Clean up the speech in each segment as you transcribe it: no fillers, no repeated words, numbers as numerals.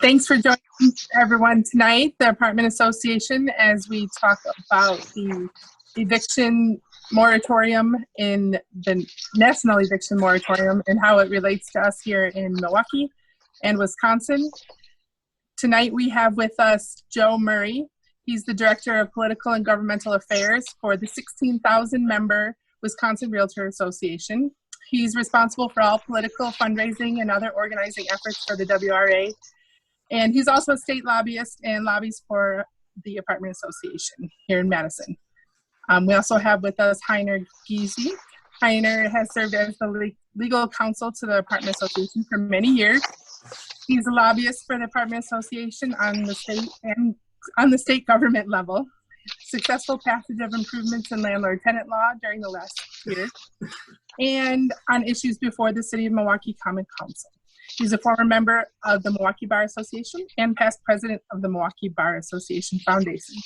Thanks for joining everyone tonight, the Apartment Association, as we talk about the eviction moratorium in the National Eviction Moratorium and how it relates to us here in Milwaukee and Wisconsin. Tonight we have with us Joe Murray. He's the Director of Political and Governmental Affairs for the 16,000 member Wisconsin Realtor Association. He's responsible for all political fundraising and other organizing efforts for the WRA. And he's also a state lobbyist and lobbies for the Apartment Association here in Madison. We also have with us Heiner Giese. Heiner has served as the legal counsel to the Apartment Association for many years. He's a lobbyist for the Apartment Association on the state and on the state government level. Successful passage of improvements in landlord-tenant law during the last year, and on issues before the City of Milwaukee Common Council. He's a former member of the Milwaukee Bar Association and past president of the Milwaukee Bar Association Foundation.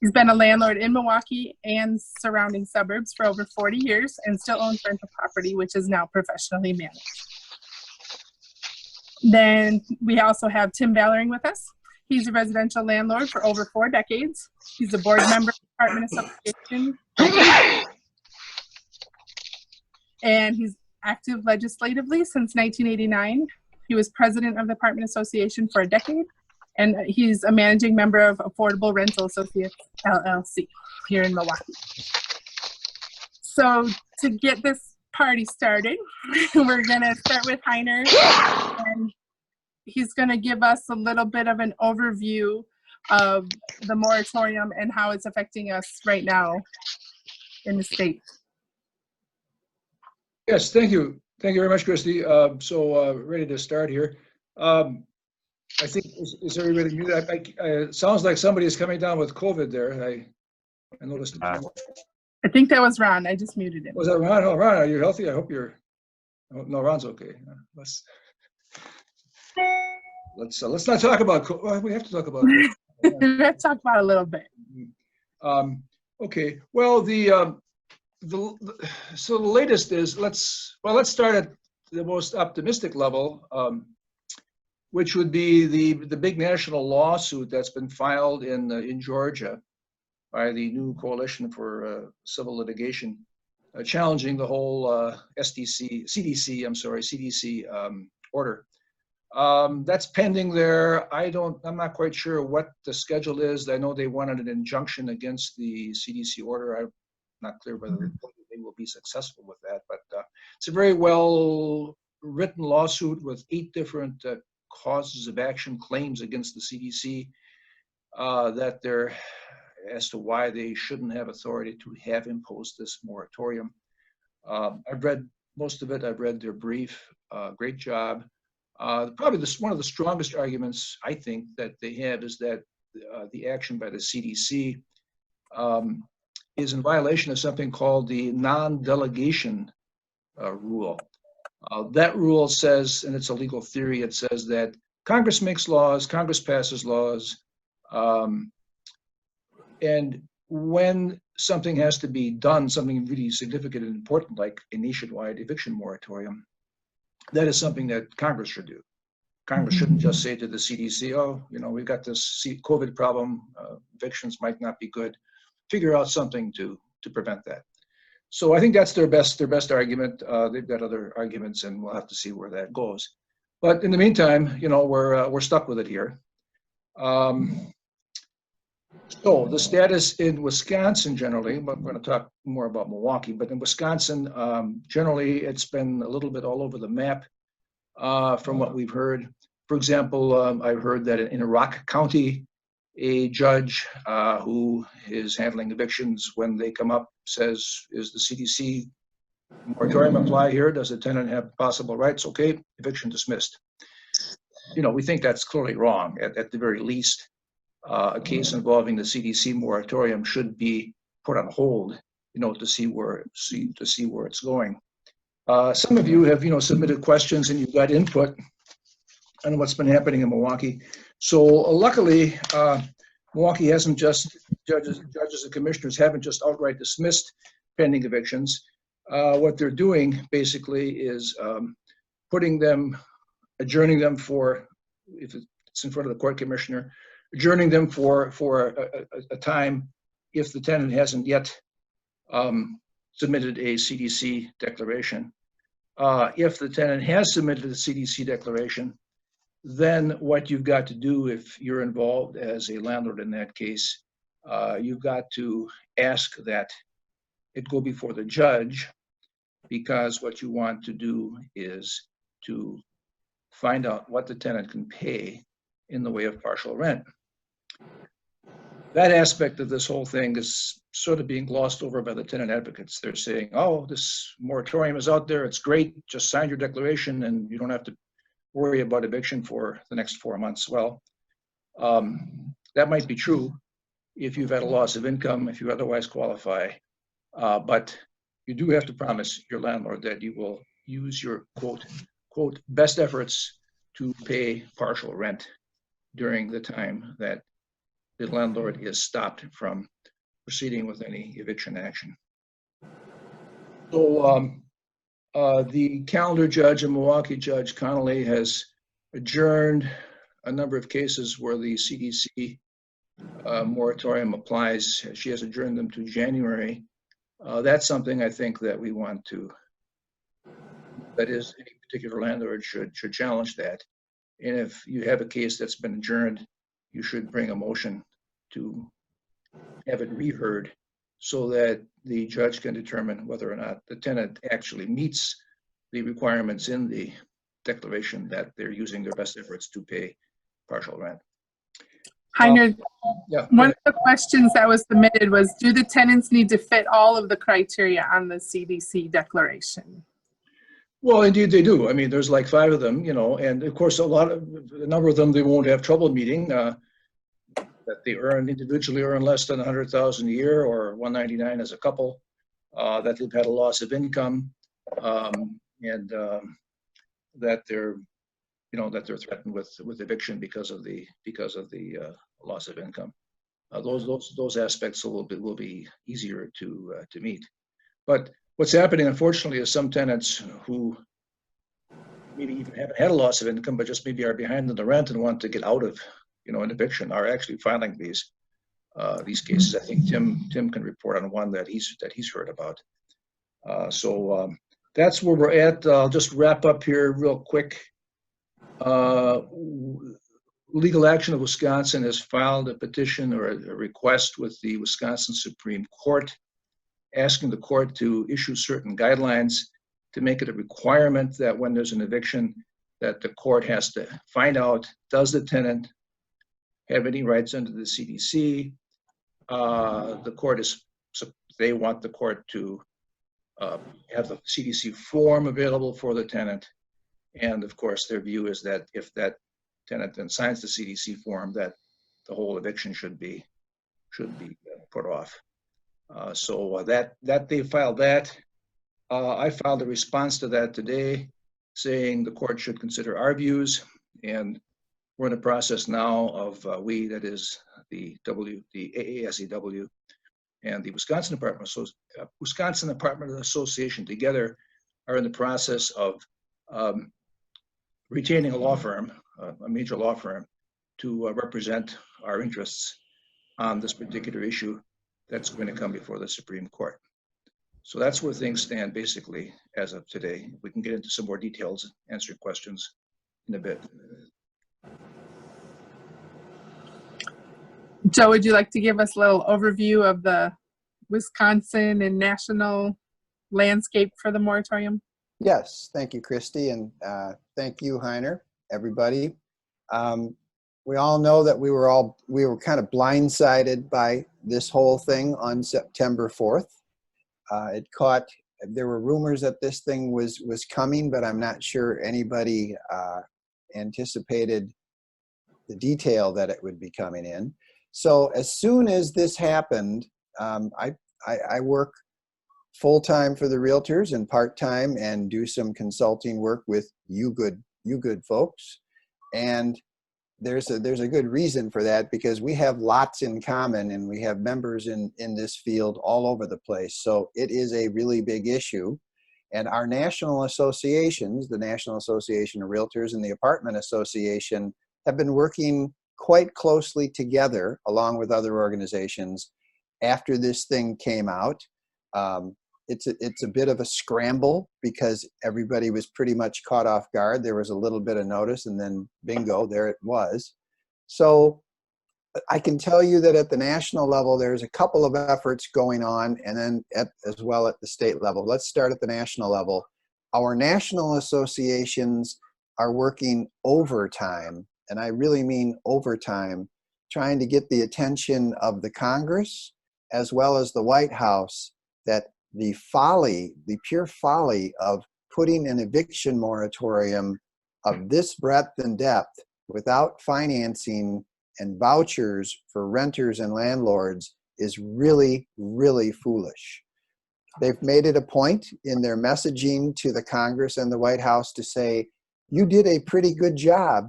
He's been a landlord in Milwaukee and surrounding suburbs for over 40 years and still owns rental property, which is now professionally managed. Then we also have Tim Ballering with us. He's a residential landlord for over 4 decades. He's a board member of the Apartment Association. And he's active legislatively since 1989. He was president of the Apartment Association for a decade, and he's a managing member of Affordable Rental Associates, LLC, here in Milwaukee. So to get this party started, we're gonna start with Heiner, and he's gonna give us a little bit of an overview of the moratorium and how it's affecting us right now in the state. Yes, thank you. Thank you very much, Christy. Ready to start here. I think, is everybody muted? It sounds like somebody is coming down with COVID there. I noticed. I think that was Ron. I just muted him. Was that Ron? Oh, Ron, are you healthy? I hope you're. Oh, no, Ron's okay. Let's not talk about COVID. Well, we have to talk about COVID. Let's talk about it a little bit. Okay. Well, so the latest is let's start at the most optimistic level, which would be the big national lawsuit that's been filed in Georgia by the new Coalition for Civil Litigation, challenging the whole CDC order. That's pending there. I'm not quite sure what the schedule is. I know they wanted an injunction against the CDC order. I'm not clear whether they will be successful with that, but it's a very well written lawsuit with 8 different causes of action, claims against the CDC that they're as to why they shouldn't have authority to have imposed this moratorium. I've read most of it. I've read their brief. Great job. Probably one of the strongest arguments I think that they have is that the action by the CDC is in violation of something called the non-delegation rule. That rule says, and it's a legal theory, it says that Congress makes laws, Congress passes laws, and when something has to be done, something really significant and important like a nationwide eviction moratorium, that is something that Congress should do. Congress shouldn't just say to the CDC, oh, we've got this COVID problem, evictions might not be good. Figure out something to prevent that. So I think that's their best argument. They've got other arguments, and we'll have to see where that goes. But in the meantime, we're stuck with it here. So the status in Wisconsin generally, but I'm going to talk more about Milwaukee, but in Wisconsin, generally it's been a little bit all over the map from what we've heard. For example, I've heard that in Rock County, a judge who is handling evictions when they come up says, is the CDC moratorium apply here? Does the tenant have possible rights? Okay, eviction dismissed. We think that's clearly wrong. At the very least, a case involving the CDC moratorium should be put on hold, to see where it's going. Some of you have, submitted questions and you've got input on what's been happening in Milwaukee. So luckily, Milwaukee hasn't just, judges and commissioners haven't just outright dismissed pending evictions. What they're doing basically is adjourning them for, if it's it's in front of the court commissioner, adjourning them for a time if the tenant hasn't yet submitted a CDC declaration. If the tenant has submitted a CDC declaration, then what you've got to do if you're involved as a landlord in that case, you've got to ask that it go before the judge, because what you want to do is to find out what the tenant can pay in the way of partial rent. That aspect of this whole thing is sort of being glossed over by the tenant advocates. They're saying, oh, this moratorium is out there, it's great, just sign your declaration and you don't have to worry about eviction for the next 4 months. Well, that might be true if you've had a loss of income, if you otherwise qualify, but you do have to promise your landlord that you will use your quote best efforts to pay partial rent during the time that the landlord is stopped from proceeding with any eviction action. So the calendar judge and Milwaukee Judge Connolly has adjourned a number of cases where the CDC moratorium applies. She has adjourned them to January. That's something I think that we want to, that is, any particular landlord should challenge that. And if you have a case that's been adjourned, you should bring a motion to have it reheard so that the judge can determine whether or not the tenant actually meets the requirements in the declaration that they're using their best efforts to pay partial rent. Heiner, Yeah. one of the questions that was submitted was, do the tenants need to fit all of the criteria on the CDC declaration? Well, indeed they do. I mean, there's like 5 of them, you know, and of course a number of them they won't have trouble meeting. That they individually earn less than 100,000 a year or 199 as a couple, that they've had a loss of income, and that they're, you know, that they're threatened with eviction because of the loss of income. Those aspects will be easier to meet. But what's happening, unfortunately, is some tenants who maybe even haven't had a loss of income, but just maybe are behind on the rent and want to get out of, you know, an eviction, are actually filing these cases. I think Tim can report on one that he's heard about. So that's where we're at. I'll just wrap up here real quick. Legal Action of Wisconsin has filed a petition or a request with the Wisconsin Supreme Court, asking the court to issue certain guidelines to make it a requirement that when there's an eviction, that the court has to find out, does the tenant have any rights under the CDC? They want the court to have the CDC form available for the tenant. And of course, their view is that if that tenant then signs the CDC form, that the whole eviction should be put off. So that they filed that. I filed a response to that today, saying the court should consider our views, and we're in the process now of that is the AASEW and the Wisconsin Department of Association together are in the process of retaining a law firm, a major law firm, to represent our interests on this particular issue that's going to come before the Supreme Court. So that's where things stand basically as of today. We can get into some more details, answer your questions in a bit. Joe, would you like to give us a little overview of the Wisconsin and national landscape for the moratorium? Yes, thank you, Christy, and thank you, Heiner, everybody. We all know that we were kind of blindsided by this whole thing on September 4th. There were rumors that this thing was coming, but I'm not sure anybody anticipated the detail that it would be coming in. So as soon as this happened, I work full-time for the realtors and part-time and do some consulting work with you good folks. And there's a good reason for that, because we have lots in common and we have members in this field all over the place. So it is a really big issue. And our national associations, the National Association of Realtors and the Apartment Association, have been working quite closely together along with other organizations after this thing came out. It's a bit of a scramble because everybody was pretty much caught off guard. There was a little bit of notice and then bingo, there it was. So I can tell you that at the national level, there's a couple of efforts going on, and then as well at the state level. Let's start at the national level. Our national associations are working overtime, and I really mean overtime, trying to get the attention of the Congress as well as the White House that the folly, the pure folly of putting an eviction moratorium of this breadth and depth without financing and vouchers for renters and landlords is really, really foolish. They've made it a point in their messaging to the Congress and the White House to say, you did a pretty good job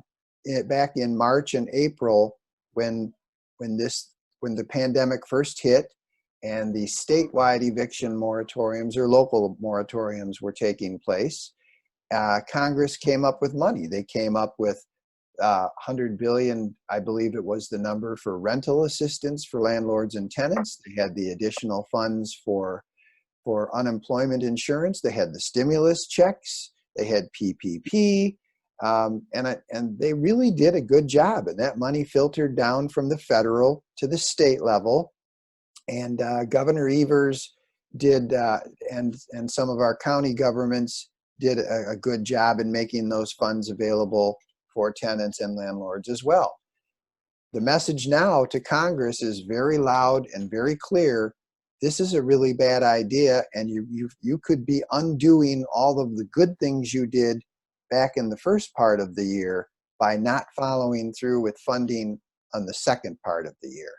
back in March and April when the pandemic first hit and the statewide eviction moratoriums or local moratoriums were taking place. Congress came up with money. They came up with $100 billion, I believe it was the number, for rental assistance for landlords and tenants. They had the additional funds for unemployment insurance. They had the stimulus checks. They had PPP. And they really did a good job. And that money filtered down from the federal to the state level. And Governor Evers did, and some of our county governments did a good job in making those funds available for tenants and landlords as well. The message now to Congress is very loud and very clear. This is a really bad idea, and you could be undoing all of the good things you did back in the first part of the year by not following through with funding on the second part of the year.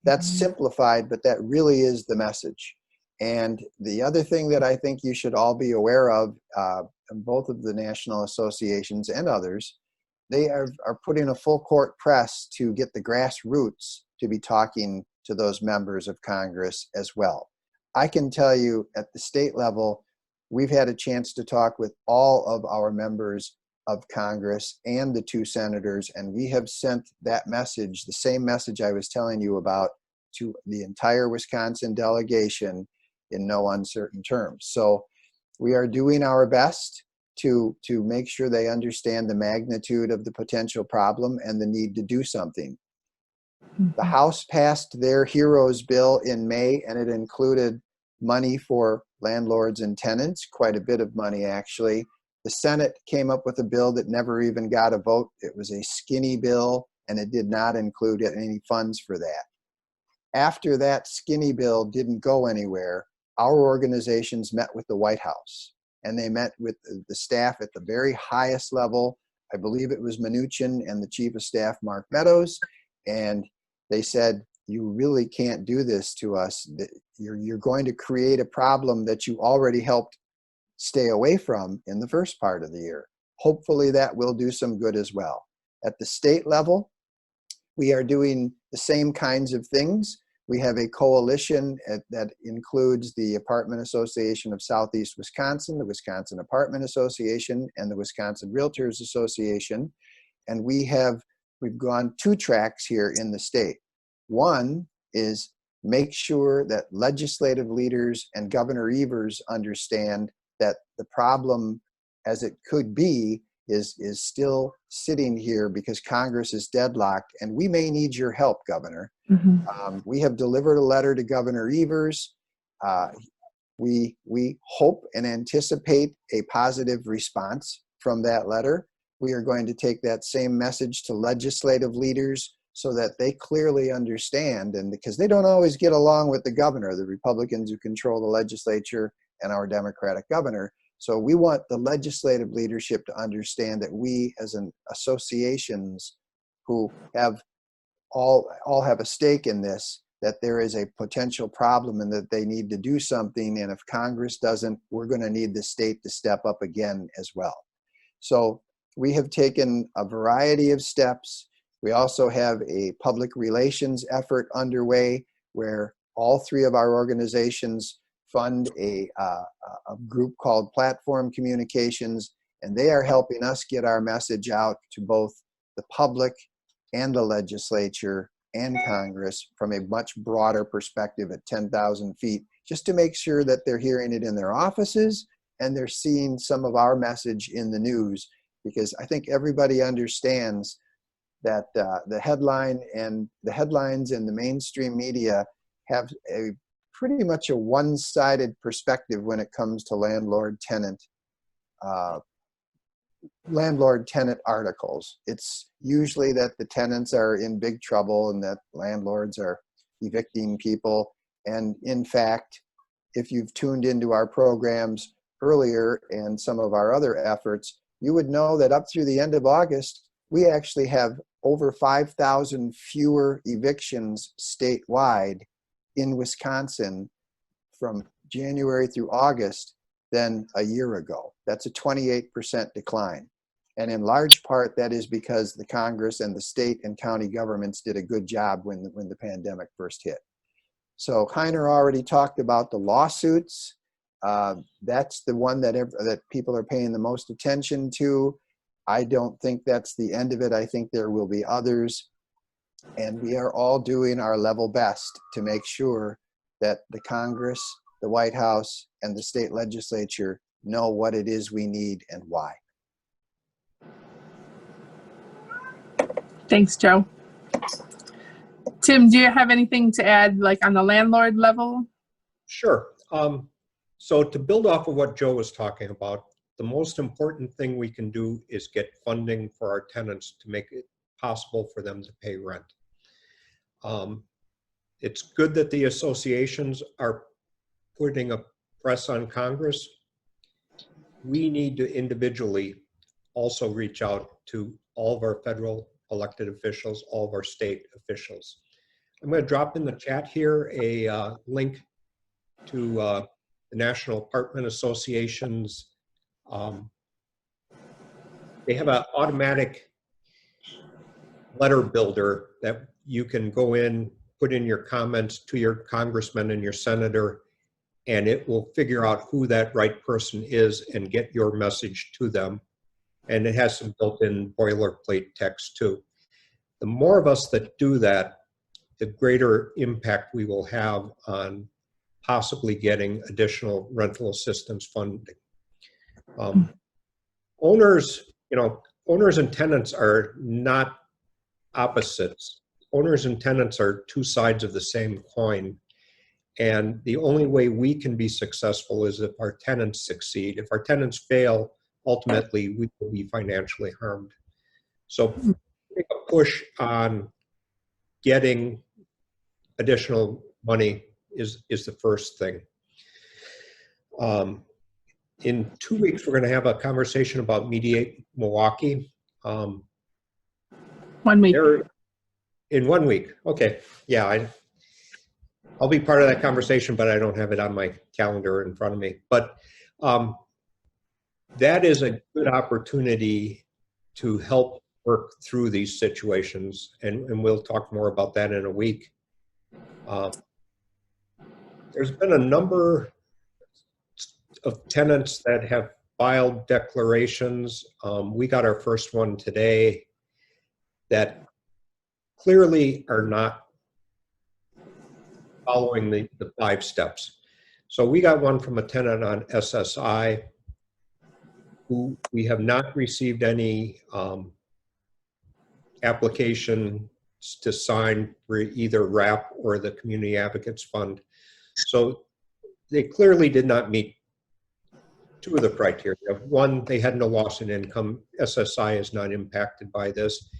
That's simplified, but that really is the message. And the other thing that I think you should all be aware of, both of the national associations and others, they are putting a full court press to get the grassroots to be talking to those members of Congress as well. I can tell you at the state level, we've had a chance to talk with all of our members of Congress and the 2 senators, and we have sent that message, the same message I was telling you about, to the entire Wisconsin delegation in no uncertain terms. So we are doing our best to make sure they understand the magnitude of the potential problem and the need to do something. The House passed their HEROES bill in May, and it included money for landlords and tenants, quite a bit of money actually. The Senate came up with a bill that never even got a vote. It was a skinny bill, and it did not include any funds for that. After that skinny bill didn't go anywhere, our organizations met with the White House, and they met with the staff at the very highest level. I believe it was Mnuchin and the Chief of Staff, Mark Meadows, and they said, you really can't do this to us. You're going to create a problem that you already helped stay away from in the first part of the year. Hopefully that will do some good as well. At the state level, we are doing the same kinds of things. We have a coalition that includes the Apartment Association of Southeast Wisconsin, the Wisconsin Apartment Association, and the Wisconsin Realtors Association. And we've gone 2 tracks here in the state. One is make sure that legislative leaders and Governor Evers understand that the problem as it could be is still sitting here because Congress is deadlocked, and we may need your help, Governor. We have delivered a letter to Governor Evers. We hope and anticipate a positive response from that letter. We are going to take that same message to legislative leaders so that they clearly understand, and because they don't always get along with the governor, the Republicans who control the legislature and our Democratic governor. So we want the legislative leadership to understand that we as an associations who have all have a stake in this, that there is a potential problem and that they need to do something. And if Congress doesn't, we're going to need the state to step up again as well. So we have taken a variety of steps. We also have a public relations effort underway where all 3 of our organizations fund a group called Platform Communications, and they are helping us get our message out to both the public and the legislature and Congress from a much broader perspective at 10,000 feet, just to make sure that they're hearing it in their offices and they're seeing some of our message in the news, because I think everybody understands that the headlines and the mainstream media have a pretty much a one-sided perspective when it comes to landlord-tenant articles. It's usually that the tenants are in big trouble and that landlords are evicting people. And in fact, if you've tuned into our programs earlier and some of our other efforts, you would know that up through the end of August, we actually have over 5,000 fewer evictions statewide in Wisconsin from January through August than a year ago. That's a 28% decline. And in large part, that is because the Congress and the state and county governments did a good job when the pandemic first hit. So Heiner already talked about the lawsuits. That's the one that people are paying the most attention to. I don't think that's the end of it. I think there will be others. And we are all doing our level best to make sure that the Congress, the White House, and the state legislature know what it is we need and why. Thanks, Joe. Tim, do you have anything to add, like on the landlord level? Sure. So to build off of what Joe was talking about, the most important thing we can do is get funding for our tenants to make it possible for them to pay rent. It's good that the associations are putting a press on Congress. We need to individually also reach out to all of our federal elected officials, all of our state officials. I'm going to drop in the chat here a link to the National Apartment Association's. They have an automatic letter builder that you can go in, put in your comments to your congressman and your senator, and it will figure out who that right person is and get your message to them. And it has some built-in boilerplate text too. The more of us that do that, the greater impact we will have on possibly getting additional rental assistance funding. Owners and tenants are not opposites. Owners and tenants are two sides of the same coin. And the only way we can be successful is if our tenants succeed. If our tenants fail, ultimately we will be financially harmed. So make a push on getting additional money is the first thing. In 2 weeks, we're going to have a conversation about Mediate Milwaukee. 1 week. In 1 week. Okay. Yeah, I'll be part of that conversation, but I don't have it on my calendar in front of me. But that is a good opportunity to help work through these situations. And we'll talk more about that in a week. There's been a number of tenants that have filed declarations. We got our first one today that clearly are not following the 5 steps. So we got one from a tenant on SSI who we have not received any application to sign for either RAP or the Community Advocates Fund. So they clearly did not meet 2 of the criteria. 1, they had no loss in income. SSI is not impacted by this.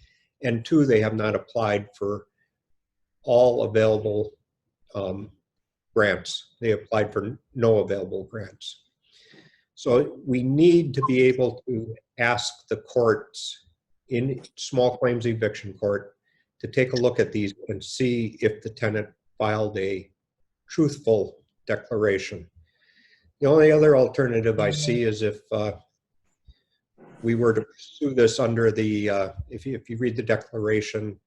And 2, they have not applied for all available grants. They applied for no available grants. So we need to be able to ask the courts in small claims eviction court to take a look at these and see if the tenant filed a truthful declaration. The only other alternative I see is if we were to pursue this under the, if you read the declaration,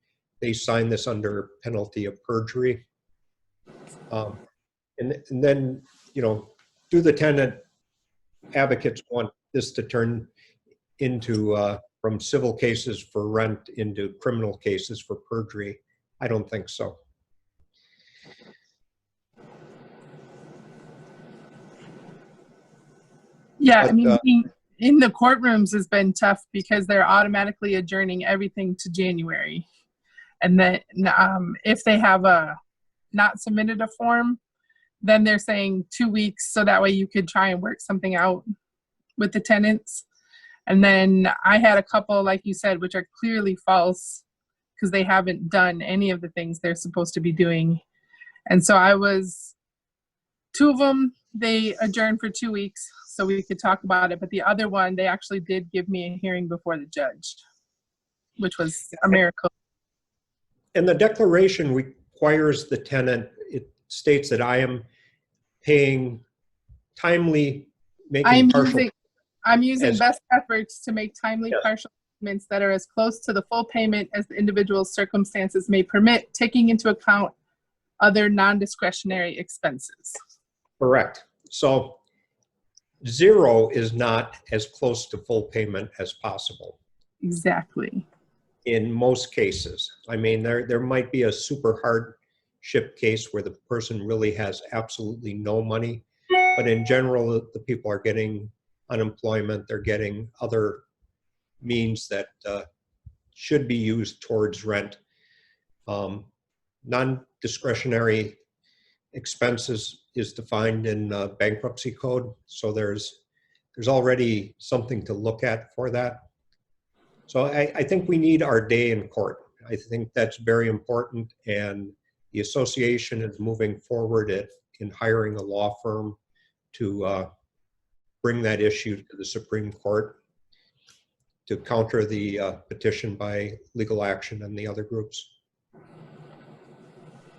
they sign this under penalty of perjury. And then, do the tenant advocates want this to turn into from civil cases for rent into criminal cases for perjury. I don't think so. Yeah, I But, mean, being in the courtrooms has been tough because they're automatically adjourning everything to January. And then if they have not submitted a form, then they're saying 2 weeks, so that way you could try and work something out with the tenants. And then I had a couple, like you said, which are clearly false because they haven't done any of the things they're supposed to be doing. And so two of them, they adjourned for 2 weeks so we could talk about it. But the other one, they actually did give me a hearing before the judge, which was a miracle. And the declaration requires the tenant, it states that I am paying timely, making partial. I'm using as- best efforts to make timely Yes. partial payments that are as close to the full payment as the individual circumstances may permit, taking into account other non-discretionary expenses. Correct. So 0 is not as close to full payment as possible Exactly. in most cases. I mean, there might be a super hardship case where the person really has absolutely no money, but in general, the people are getting unemployment, they're getting other means that should be used towards rent. Non-discretionary expenses is defined in bankruptcy code, so there's already something to look at for that. So I think we need our day in court. I think that's very important, and the association is moving forward in hiring a law firm to bring that issue to the Supreme Court to counter the petition by Legal Action and the other groups.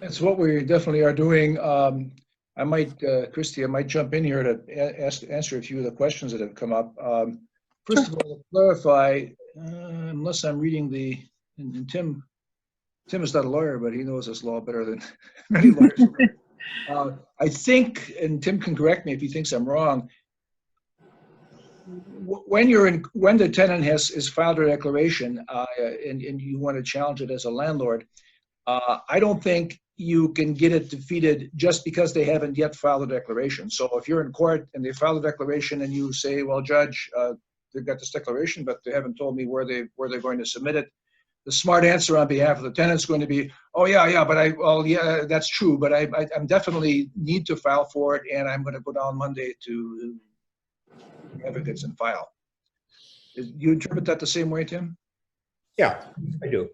That's what we definitely are doing. I might, Christy, I might jump in here to answer a few of the questions that have come up. First of all, to clarify, unless I'm reading and Tim is not a lawyer, but he knows this law better than many lawyers. I think, and Tim can correct me if he thinks I'm wrong, when the tenant has filed a declaration and you want to challenge it as a landlord, I don't think you can get it defeated just because they haven't yet filed a declaration. So if you're in court and they file a declaration and you say, well, Judge, they've got this declaration, but they haven't told me where they're going to submit it, the smart answer on behalf of the tenant is going to be, oh, yeah, but yeah, that's true, but I'm definitely need to file for it, and I'm going to go down Monday to advocates and file. You interpret that the same way, Tim? Yeah, I do.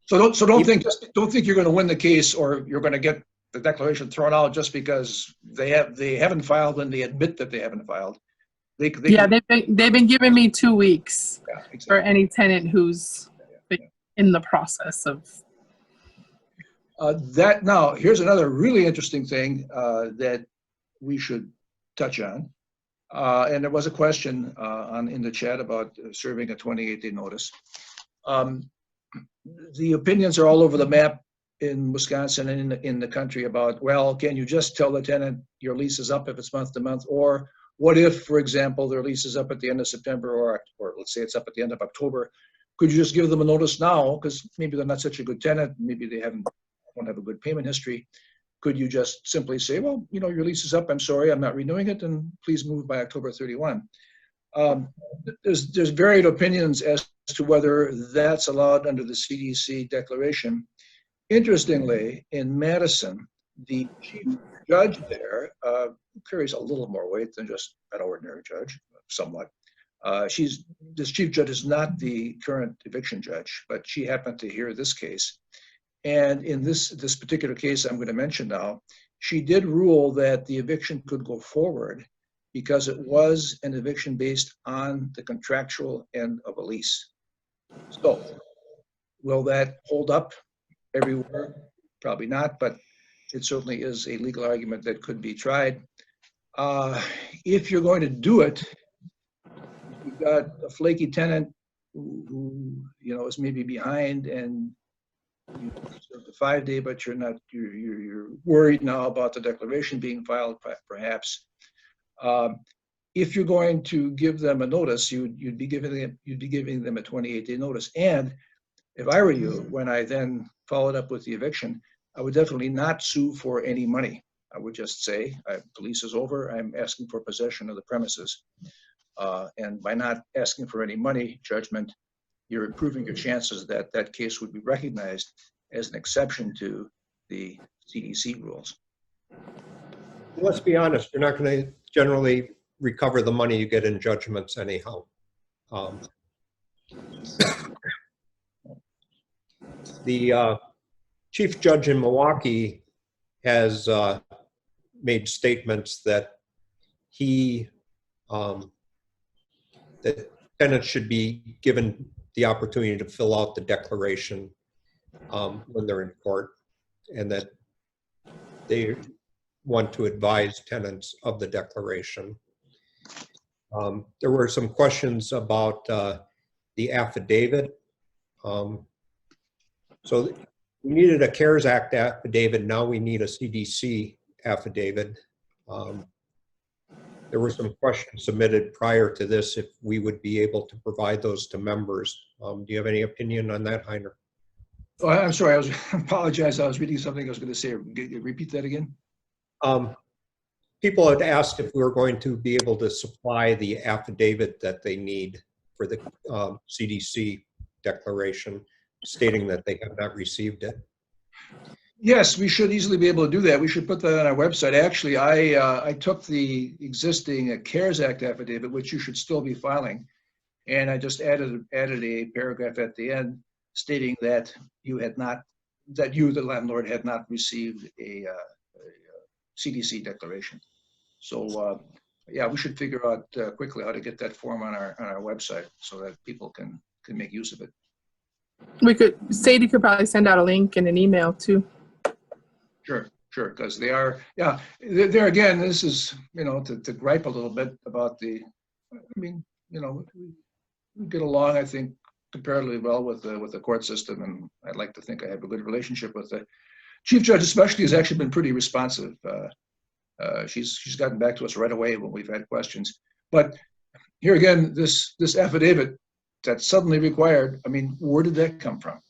So don't think you're going to win the case or you're going to get the declaration thrown out just because they haven't filed and they admit that they haven't filed. They've been giving me 2 weeks exactly. for any tenant who's in the process of. Now, here's another really interesting thing that we should touch on. And there was a question in the chat about serving a 28-day notice. The opinions are all over the map in Wisconsin and in the country about, well, can you just tell the tenant your lease is up if it's month to month? Or what if, for example, their lease is up at the end of September or let's say it's up at the end of October? Could you just give them a notice now? Because maybe they're not such a good tenant. Maybe they don't have a good payment history. Could you just simply say, well, your lease is up. I'm sorry, I'm not renewing it, and please move by October 31. There's varied opinions as to whether that's allowed under the CDC declaration. Interestingly, in Madison, the chief judge there carries a little more weight than just an ordinary judge, somewhat. This chief judge is not the current eviction judge, but she happened to hear this case. And in this particular case I'm going to mention now, she did rule that the eviction could go forward because it was an eviction based on the contractual end of a lease. So will that hold up everywhere? Probably not, but it certainly is a legal argument that could be tried. If you're going to do it, you've got a flaky tenant who is maybe behind and you served the 5-day, but you're worried now about the declaration being filed, perhaps. if you're going to give them a notice, you'd be giving them a 28-day notice. And if I were you, when I then followed up with the eviction, I would definitely not sue for any money. I would just say, the lease is over, I'm asking for possession of the premises. And by not asking for any money judgment, you're improving your chances that that case would be recognized as an exception to the CDC rules. Let's be honest, you're not going to generally recover the money you get in judgments anyhow. The chief judge in Milwaukee has made statements that that tenants should be given the opportunity to fill out the declaration when they're in court, and that they want to advise tenants of the declaration. There were some questions about the affidavit. So we needed a CARES Act affidavit. Now we need a CDC affidavit. There were some questions submitted prior to this if we would be able to provide those to members. Do you have any opinion on that, Heiner? Oh, I'm sorry, I apologize. I was reading something I was going to say. Repeat that again. People had asked if we were going to be able to supply the affidavit that they need for the CDC declaration, stating that they have not received it. Yes, we should easily be able to do that. We should put that on our website. Actually, I took the existing CARES Act affidavit, which you should still be filing, and I just added a paragraph at the end stating that you, the landlord, had not received a CDC declaration. So yeah, we should figure out quickly how to get that form on our website so that people can make use of it. Sadie could probably send out a link in an email too. Sure, because they are, yeah, there again, this is, to gripe a little bit about we get along, I think, comparatively well with the court system, and I'd like to think I have a good relationship with the chief judge, especially, has actually been pretty responsive. She's gotten back to us right away when we've had questions. But here again, this affidavit that's suddenly required, where did that come from?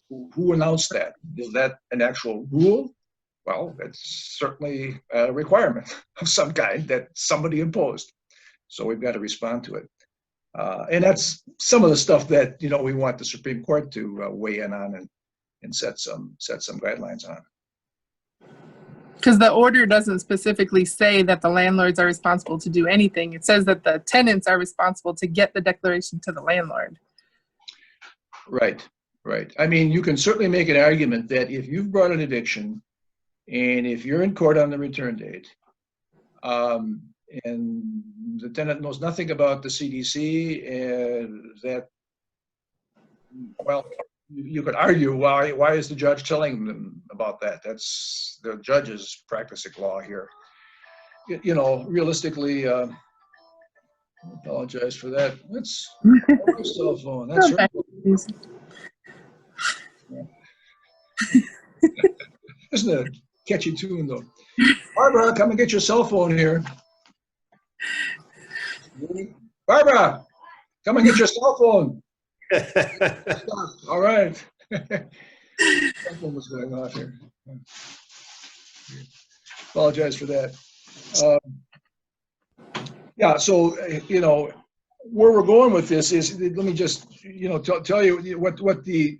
Who announced that? Is that an actual rule? Well, it's certainly a requirement of some kind that somebody imposed. So we've got to respond to it. And that's some of the stuff that, we want the Supreme Court to weigh in on and set some guidelines on. Because the order doesn't specifically say that the landlords are responsible to do anything. It says that the tenants are responsible to get the declaration to the landlord. Right. You can certainly make an argument that if you've brought an eviction and if you're in court on the return date, and the tenant knows nothing about the CDC, you could argue why is the judge telling them about that? That's the judge's practicing law here. Realistically, I apologize for that. That's my cell phone. That's her. Isn't it a catchy tune though? Barbara, come and get your cell phone here. Barbara, come and get your cell phone. All right. Something was going on here. Apologize for that. Yeah, so where we're going with this is, let me just tell you what the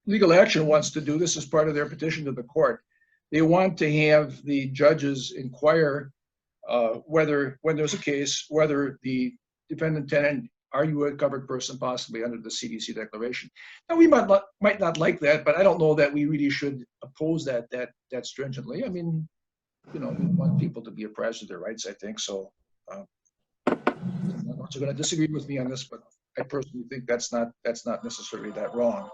legal action wants to do. This is part of their petition to the court. They want to have the judges inquire whether, when there's a case, whether the defendant tenant, are you a covered person possibly under the CDC declaration? Now, we might not like that, but I don't know that we really should oppose that stringently. We want people to be apprised of their rights, I think. So I'm not going to disagree with me on this, but I personally think that's not necessarily that wrong.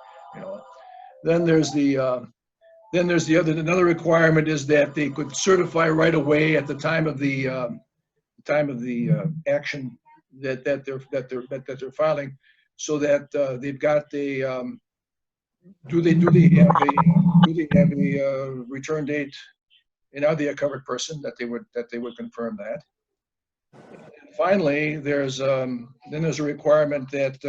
Then there's another requirement is that they could certify right away at the time of the action that they're filing, so that they've got a do they have a return date, and are they a covered person, that they would confirm that. Finally, then there's a requirement that,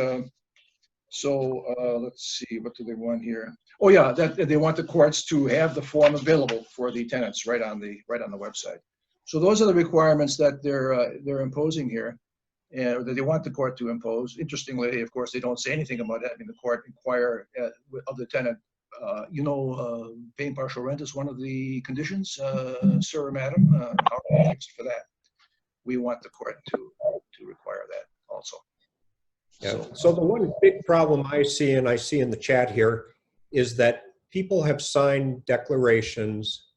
let's see, what do they want here? Oh yeah, that they want the courts to have the form available for the tenants right on the website. So those are the requirements that they're imposing here, and that they want the court to impose. Interestingly, of course, they don't say anything about having the court inquire of the tenant. Paying partial rent is one of the conditions, sir or madam. How are you fixed for that? We want the court to require that also. Yeah. So the one big problem I see, and I see in the chat here, is that people have signed declarations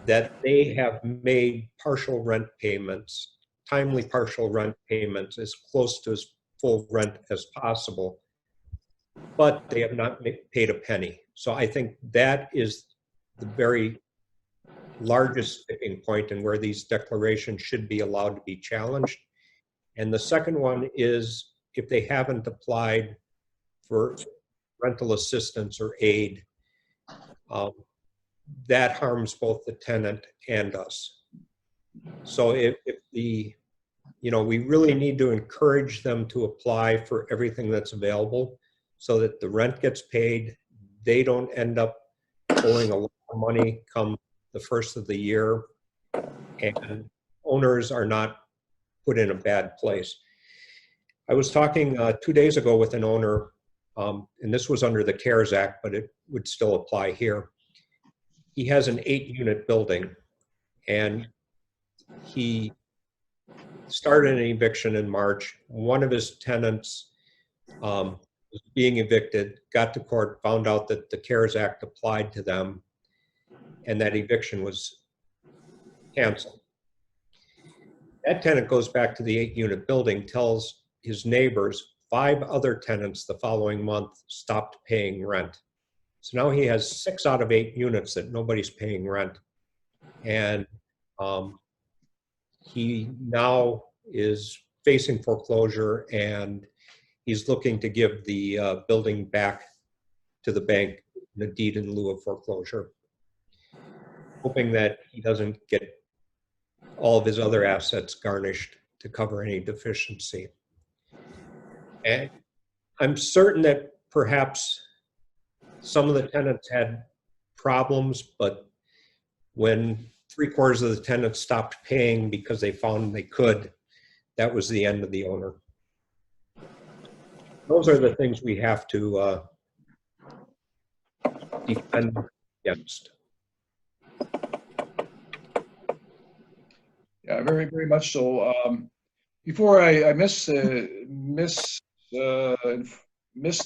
that they have made partial rent payments, timely partial rent payments, as close to as full rent as possible, but they have not paid a penny. So I think that is the very largest sticking point in where these declarations should be allowed to be challenged. And the second one is if they haven't applied for rental assistance or aid, that harms both the tenant and us. So if we really need to encourage them to apply for everything that's available so that the rent gets paid, they don't end up owing a lot of money come the first of the year, and owners are not put in a bad place. I was talking 2 days ago with an owner, and this was under the CARES Act, but it would still apply here. He has an 8-unit building, and he started an eviction in March. One of his tenants was being evicted, got to court, found out that the CARES Act applied to them, and that eviction was canceled. That tenant goes back to the 8-unit building, tells his neighbors. 5 other tenants the following month stopped paying rent. So now he has 6 out of 8 units that nobody's paying rent. And he now is facing foreclosure, and he's looking to give the building back to the bank in a deed in lieu of foreclosure, hoping that he doesn't get all of his other assets garnished to cover any deficiency. And I'm certain that perhaps some of the tenants had problems, but when 3/4 of the tenants stopped paying because they found they could, that was the end of the owner. Those are the things we have to defend against. Yeah, very, very much so. Before I miss the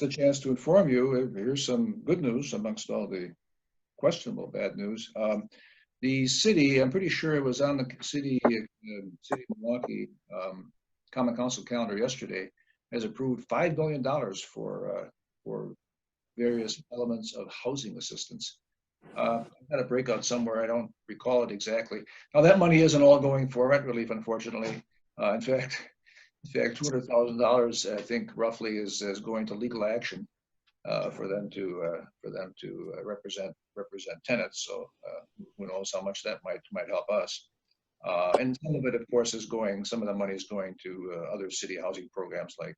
chance to inform you, here's some good news amongst all the questionable bad news. The city, I'm pretty sure it was on the city of Milwaukee Common Council calendar yesterday, has approved $5 billion for various elements of housing assistance. I had a breakout somewhere. I don't recall it exactly. Now that money isn't all going for rent relief, unfortunately. In fact, $200,000, I think, roughly is going to legal action for them to represent tenants. So who knows how much that might help us. And some of it, of course, some of the money is going to other city housing programs like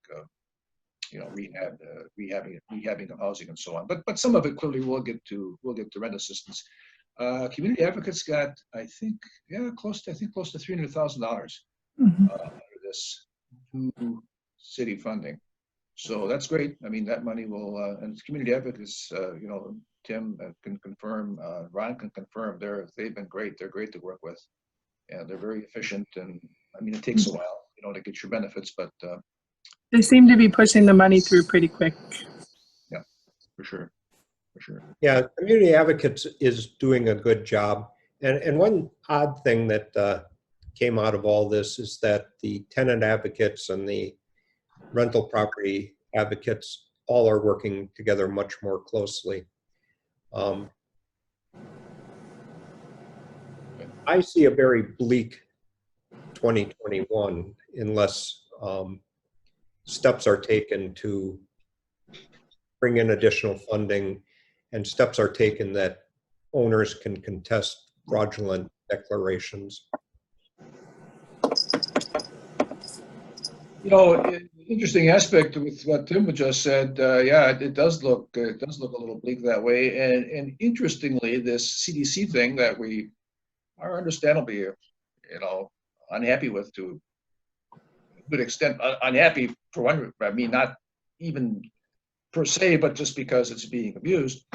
rehabbing of housing and so on. But some of it clearly will get to rent assistance. Community Advocates got, I think, close to $300,000 under this new city funding. So that's great. I mean, that money will, and Community Advocates, Tim can confirm, Ron can confirm, they've been great. They're great to work with, and they're very efficient. And I mean, it takes a while, to get your benefits, but They seem to be pushing the money through pretty quick. Yeah, for sure. Yeah, Community Advocates is doing a good job. And one odd thing that came out of all this is that the tenant advocates and the rental property advocates all are working together much more closely. I see a very bleak 2021 unless steps are taken to bring in additional funding, and steps are taken that owners can contest fraudulent declarations. You know, interesting aspect with what Tim just said. Yeah, it does look a little bleak that way. And interestingly, this CDC thing that we are understandably, unhappy with to a good extent. Unhappy for one. I mean, not even per se, but just because it's being abused.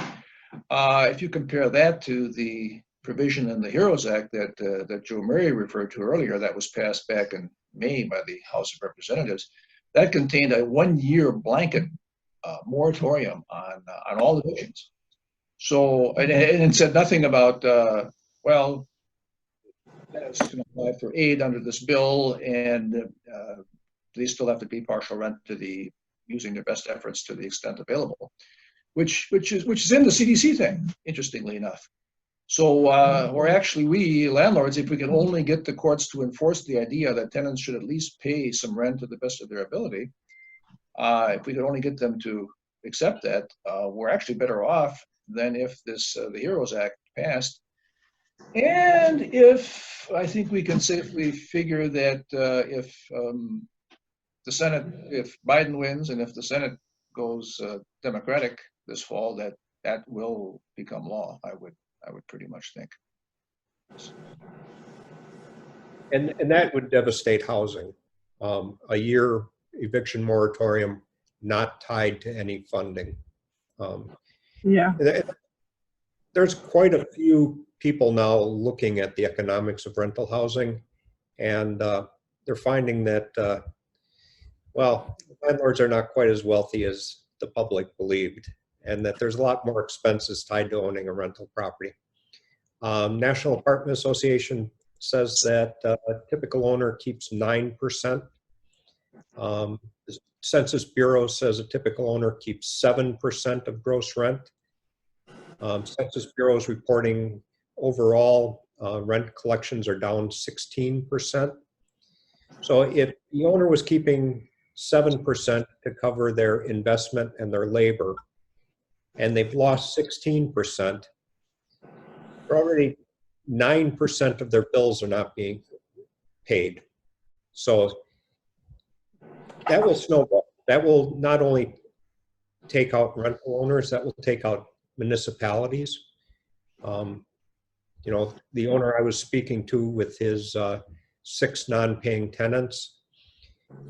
If you compare that to the provision in the HEROES Act that Joe Murray referred to earlier, that was passed back in May by the House of Representatives, that contained a 1-year blanket moratorium on all evictions. So, and it said nothing about well, tenants can apply for aid under this bill, and they still have to pay partial rent to the using their best efforts to the extent available, which is in the CDC thing, interestingly enough. So, or actually, we landlords, if we can only get the courts to enforce the idea that tenants should at least pay some rent to the best of their ability, if we could only get them to accept that, we're actually better off than if the HEROES Act passed. And if I think we can safely figure that if the Senate, if Biden wins, and if the Senate goes Democratic this fall, that will become law. I would pretty much think. And that would devastate housing. A year eviction moratorium not tied to any funding. Yeah. There's quite a few people now looking at the economics of rental housing, and they're finding that, well, landlords are not quite as wealthy as the public believed, and that there's a lot more expenses tied to owning a rental property. National Apartment Association says that a typical owner keeps 9%. The Census Bureau says a typical owner keeps 7% of gross rent. Census Bureau is reporting overall rent collections are down 16%. So if the owner was keeping 7% to cover their investment and their labor, and they've lost 16%, already 9% of their bills are not being paid. So that will snowball. That will not only take out rental owners, that will take out municipalities. You know, the owner I was speaking to with his 6 non-paying tenants,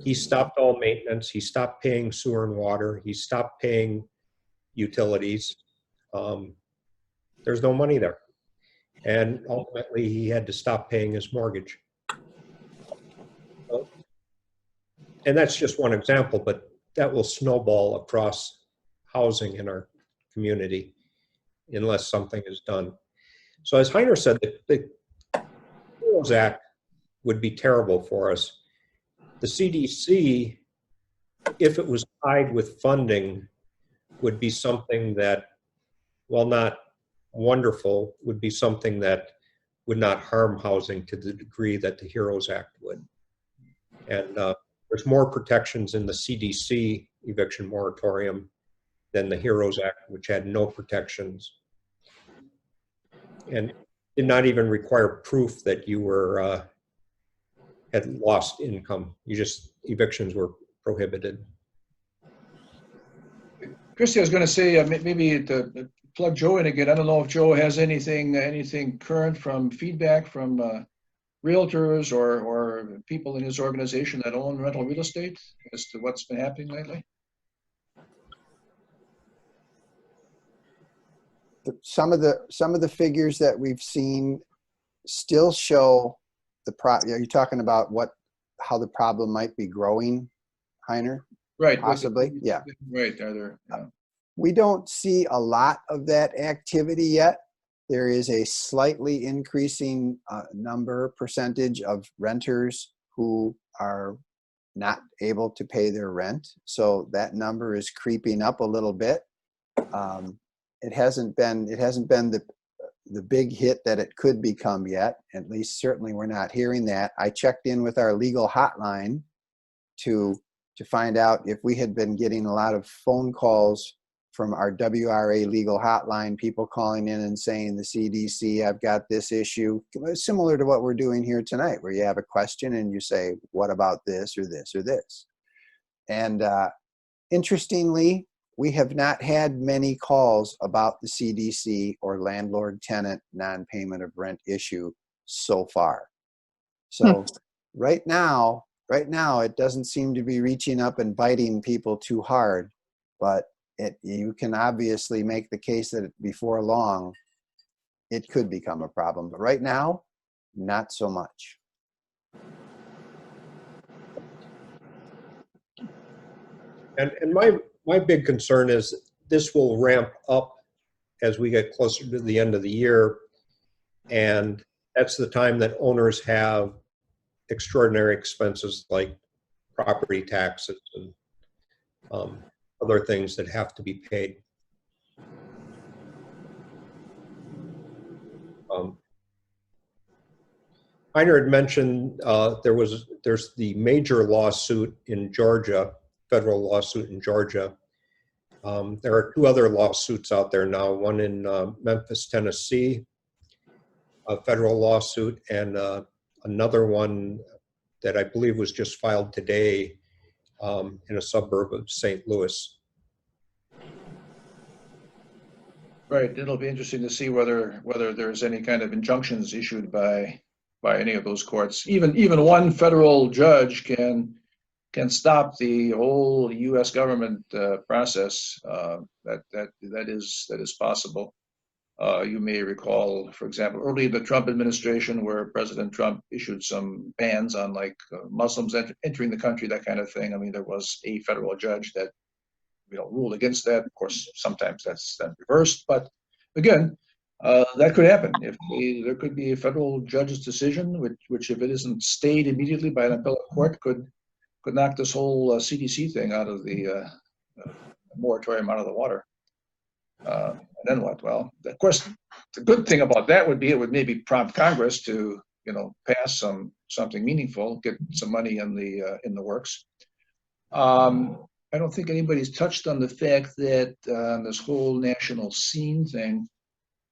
he stopped all maintenance. He stopped paying sewer and water. He stopped paying utilities. There's no money there. And ultimately, he had to stop paying his mortgage. And that's just one example, but that will snowball across housing in our community unless something is done. So as Heiner said, the HEROES Act would be terrible for us. The CDC, if it was tied with funding, would be something that, while not wonderful, would be something that would not harm housing to the degree that the HEROES Act would. And there's more protections in the CDC eviction moratorium than the HEROES Act, which had no protections and did not even require proof that you were had lost income. You just, evictions were prohibited. Christy, I was going to say maybe to plug Joe in again. I don't know if Joe has anything current from feedback from realtors or people in his organization that own rental real estate as to what's been happening lately. Some of the figures that we've seen still show are you talking about how the problem might be growing, Heiner? Right. Possibly, yeah. Right. Are there? We don't see a lot of that activity yet. There is a slightly increasing percentage of renters who are not able to pay their rent. So that number is creeping up a little bit. It hasn't been the big hit that it could become yet. At least certainly we're not hearing that. I checked in with our legal hotline to find out if we had been getting a lot of phone calls from our WRA legal hotline, people calling in and saying, the CDC, I've got this issue, similar to what we're doing here tonight, where you have a question and you say, what about this or this or this? And interestingly, we have not had many calls about the CDC or landlord-tenant non-payment of rent issue so far. So right now, it doesn't seem to be reaching up and biting people too hard, but you can obviously make the case that before long, it could become a problem. But right now, not so much. And my big concern is this will ramp up as we get closer to the end of the year. And that's the time that owners have extraordinary expenses like property taxes and other things that have to be paid. Heiner had mentioned there's the major lawsuit in Georgia, federal lawsuit in Georgia. There are 2 other lawsuits out there now, one in Memphis, Tennessee, a federal lawsuit, and another one that I believe was just filed today in a suburb of St. Louis. Right. It'll be interesting to see whether there's any kind of injunctions issued by any of those courts. Even one federal judge can stop the whole U.S. government process. That is possible. You may recall, for example, early in the Trump administration, where President Trump issued some bans on Muslims entering the country, that kind of thing. I mean, there was a federal judge that ruled against that. Of course, sometimes that's then reversed, but again, that could happen. There could be a federal judge's decision, which if it isn't stayed immediately by an appellate court, could knock this whole CDC thing out of the moratorium out of the water. And then what? Well, of course, the good thing about that would be it would maybe prompt Congress to pass something meaningful, get some money in the works. I don't think anybody's touched on the fact that this whole national scene thing,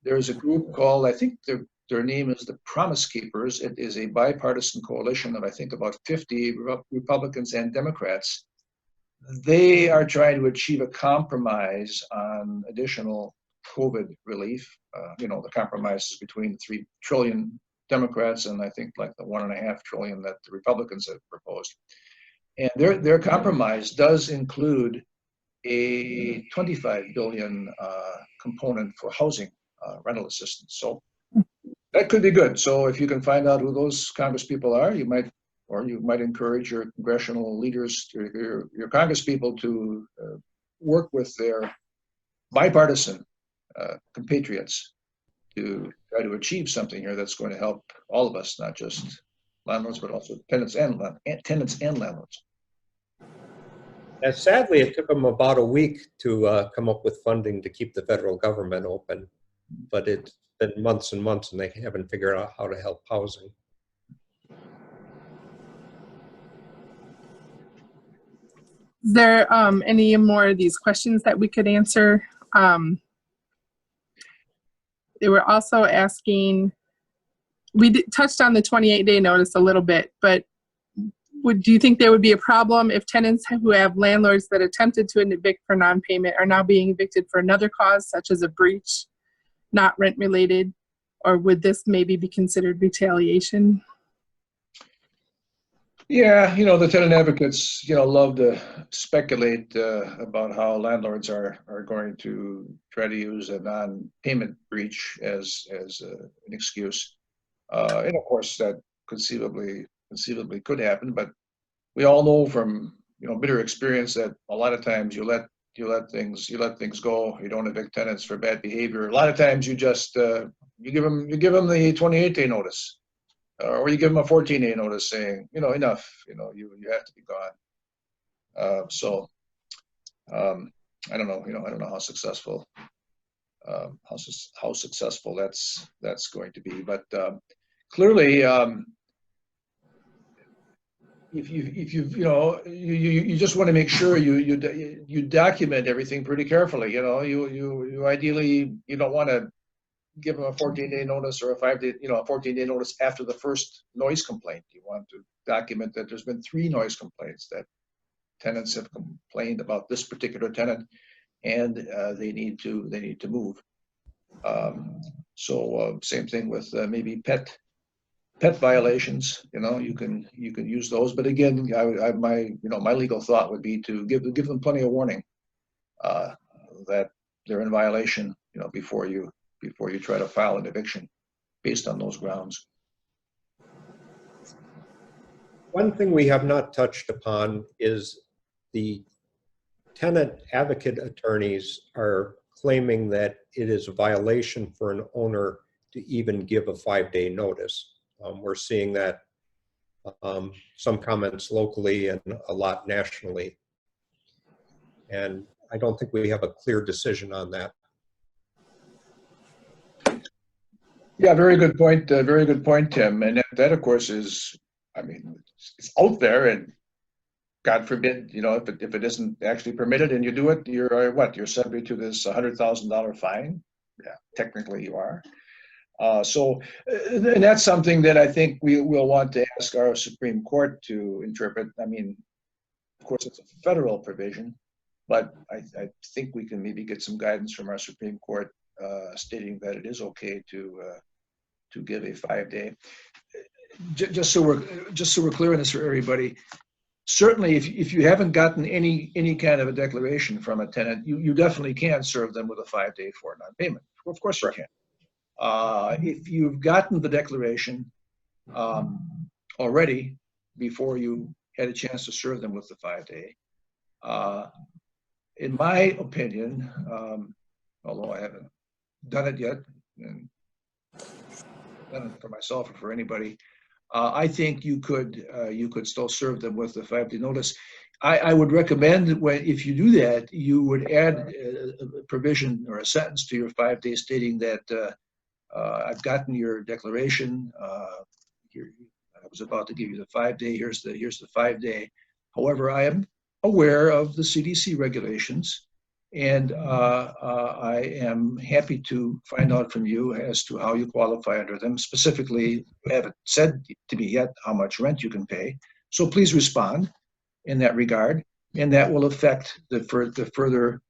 there's a group called, I think their name is the Promise Keepers. It is a bipartisan coalition of, I think, about 50 Republicans and Democrats. They are trying to achieve a compromise on additional COVID relief. The compromise is between the $3 trillion Democrats and I think like the $1.5 trillion that the Republicans have proposed. And their compromise does include a $25 billion component for housing rental assistance. So that could be good. So if you can find out who those Congress people are, you might encourage your congressional leaders, your Congress people to work with their bipartisan compatriots to try to achieve something here that's going to help all of us, not just landlords, but also tenants and landlords. And sadly, it took them about a week to come up with funding to keep the federal government open, but it's been months and months and they haven't figured out how to help housing. Is there any more of these questions that we could answer? They were also asking, we touched on the 28-day notice a little bit, but do you think there would be a problem if tenants who have landlords that attempted to evict for non-payment are now being evicted for another cause, such as a breach, not rent-related, or would this maybe be considered retaliation? Yeah, the tenant advocates, love to speculate about how landlords are going to try to use a non-payment breach as an excuse, and of course that conceivably could happen. But we all know from bitter experience that a lot of times you let things go. You don't evict tenants for bad behavior. A lot of times you just you give them the 28-day notice. Or you give them a 14-day notice saying, enough, you have to be gone. So I don't know, I don't know how successful that's going to be, but clearly if you just want to make sure you document everything pretty carefully. You ideally, you don't want to give them a 14-day notice or a 5-day, a 14-day notice after the first noise complaint. You want to document that there's been 3 noise complaints, that tenants have complained about this particular tenant, and they need to move. Same thing with maybe pet violations. You can use those, but again, my legal thought would be to give them plenty of warning that they're in violation, before you try to file an eviction based on those grounds. One thing we have not touched upon is the tenant advocate attorneys are claiming that it is a violation for an owner to even give a 5-day notice. We're seeing that some comments locally and a lot nationally. And I don't think we have a clear decision on that. Yeah, very good point. Very good point, Tim. And that, of course, is, it's out there, and God forbid, if it isn't actually permitted and you do it, you're subject to this $100,000 fine. Yeah, technically you are. And that's something that I think we'll want to ask our Supreme Court to interpret. Of course, it's a federal provision, but I think we can maybe get some guidance from our Supreme Court stating that it is okay to give a 5-day. Just so we're clear on this for everybody. Certainly, if you haven't gotten any kind of a declaration from a tenant, you definitely can serve them with a 5-day for non-payment. Of course you can. If you've gotten the declaration already before you had a chance to serve them with the 5-day, in my opinion, although I haven't done it yet, and done it for myself or for anybody, I think you could still serve them with the 5-day notice. I would recommend that if you do that, you would add a provision or a sentence to your 5-day stating that I've gotten your declaration. I was about to give you the 5-day. Here's the 5-day. However, I am aware of the CDC regulations, and I am happy to find out from you as to how you qualify under them. Specifically, you haven't said to me yet how much rent you can pay, so please respond in that regard, and that will affect the further